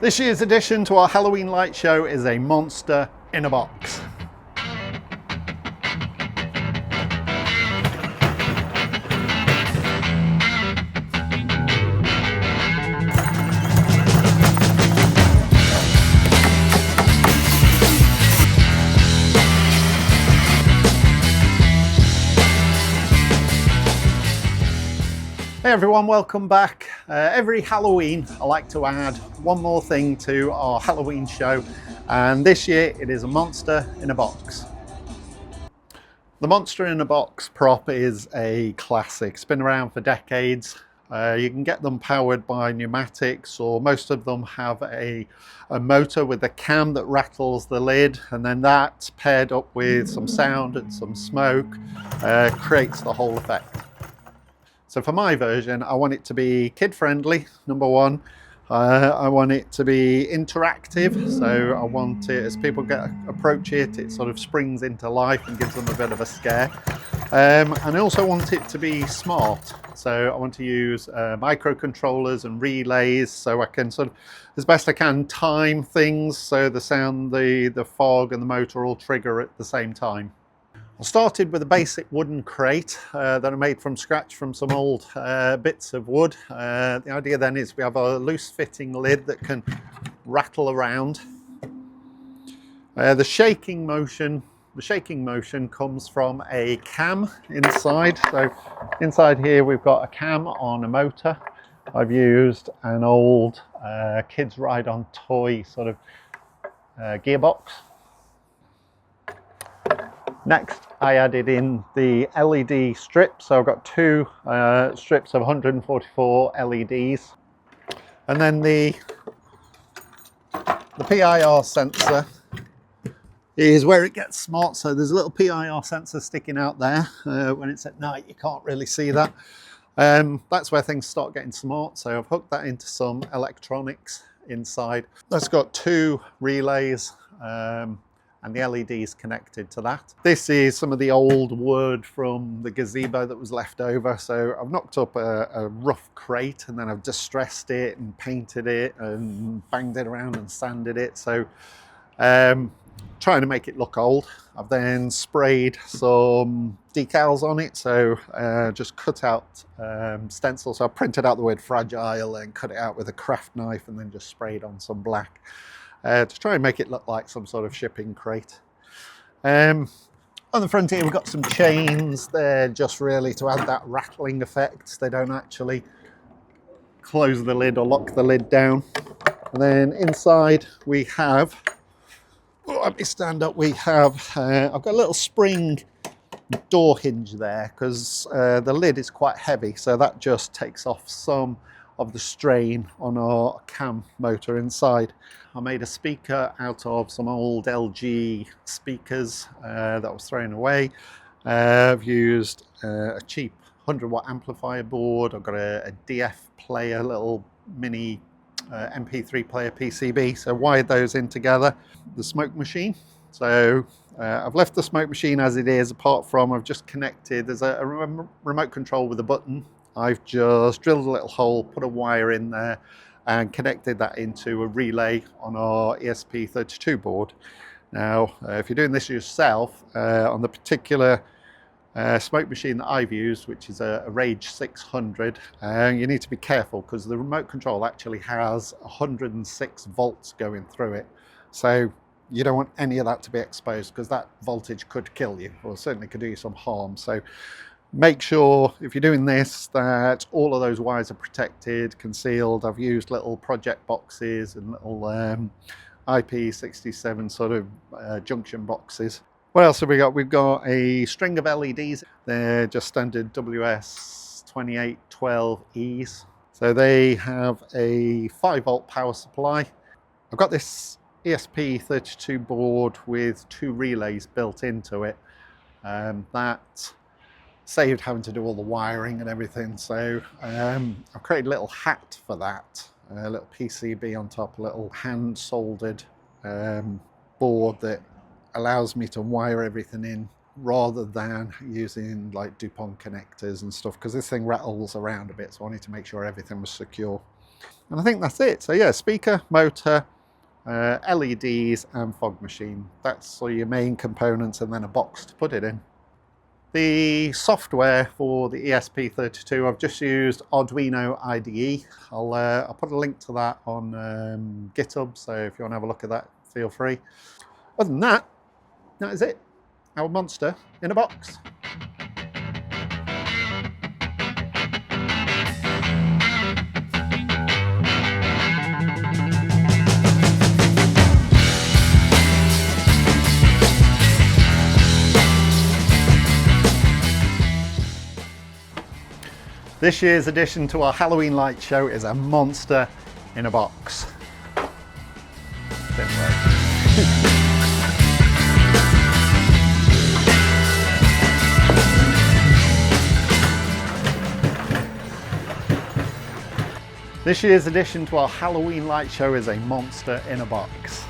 This year's addition to our Halloween light show is a monster in a box. Hey everyone, welcome back. Every Halloween I like to add one more thing to our Halloween show, and this year it is a monster in a box. The monster in a box prop is a classic. It's been around for decades. You can get them powered by pneumatics, or most of them have a motor with a cam that rattles the lid, and then that paired up with some sound and some smoke creates the whole effect. So for my version, I want it to be kid-friendly, number one. I want it to be interactive, so I want it, as people approach it, it sort of springs into life and gives them a bit of a scare. And I also want it to be smart, so I want to use microcontrollers and relays, so I can sort of, as best I can, time things so the sound, the fog and the motor all trigger at the same time. I started with a basic wooden crate that I made from scratch from some old bits of wood. The idea then is we have a loose fitting lid that can rattle around. The shaking motion comes from a cam inside. So inside here we've got a cam on a motor. I've used an old kids ride on toy sort of gearbox. Next, I added in the LED strip, so I've got two strips of 144 LEDs, and then the PIR sensor is where it gets smart. So there's a little PIR sensor sticking out there. When it's at night, you can't really see that. That's where things start getting smart. So I've hooked that into some electronics inside. That's got two relays. And the LEDs connected to that. This is some of the old wood from the gazebo that was left over. So I've knocked up a rough crate and then I've distressed it and painted it and banged it around and sanded it. So trying to make it look old. I've then sprayed some decals on it. So just cut out stencils. So I printed out the word fragile and cut it out with a craft knife and then just sprayed on some black. To try and make it look like some sort of shipping crate. On the front here we've got some chains. They're just really to add that rattling effect. They don't actually close the lid or lock the lid down. And then inside we have, let me stand up, we have, I've got a little spring door hinge there because the lid is quite heavy, so that just takes off some of the strain on our cam motor inside. I made a speaker out of some old LG speakers that was thrown away. I've used a cheap 100-watt amplifier board. I've got a Dfplayer little mini MP3 player PCB, so wired those in together. The smoke machine. So I've left the smoke machine as it is, apart from I've just connected, there's a remote control with a button. I've just drilled a little hole, put a wire in there and connected that into a relay on our ESP32 board. Now, if you're doing this yourself, on the particular smoke machine that I've used, which is a Rage 600, you need to be careful because the remote control actually has 106 volts going through it. So you don't want any of that to be exposed because that voltage could kill you, or certainly could do you some harm. So make sure, if you're doing this, that all of those wires are protected, concealed. I've used little project boxes and little IP67 sort of junction boxes. What else have we got? We've got a string of LEDs. They're just standard WS2812Es. So they have a 5-volt power supply. I've got this ESP32 board with two relays built into it. That saved having to do all the wiring and everything. So I've created a little hat for that, a little PCB on top, a little hand soldered board that allows me to wire everything in rather than using like DuPont connectors and stuff, because this thing rattles around a bit, so I wanted to make sure everything was secure. And I think that's it. So yeah, speaker, motor, LEDs and fog machine. That's all your main components, and then a box to put it in. The software for the ESP32, I've just used Arduino IDE. I'll put a link to that on GitHub, so if you want to have a look at that, feel free. Other than that, that is it. Our monster in a box. This year's addition to our Halloween light show is a monster in a box. This year's addition to our Halloween light show is a monster in a box.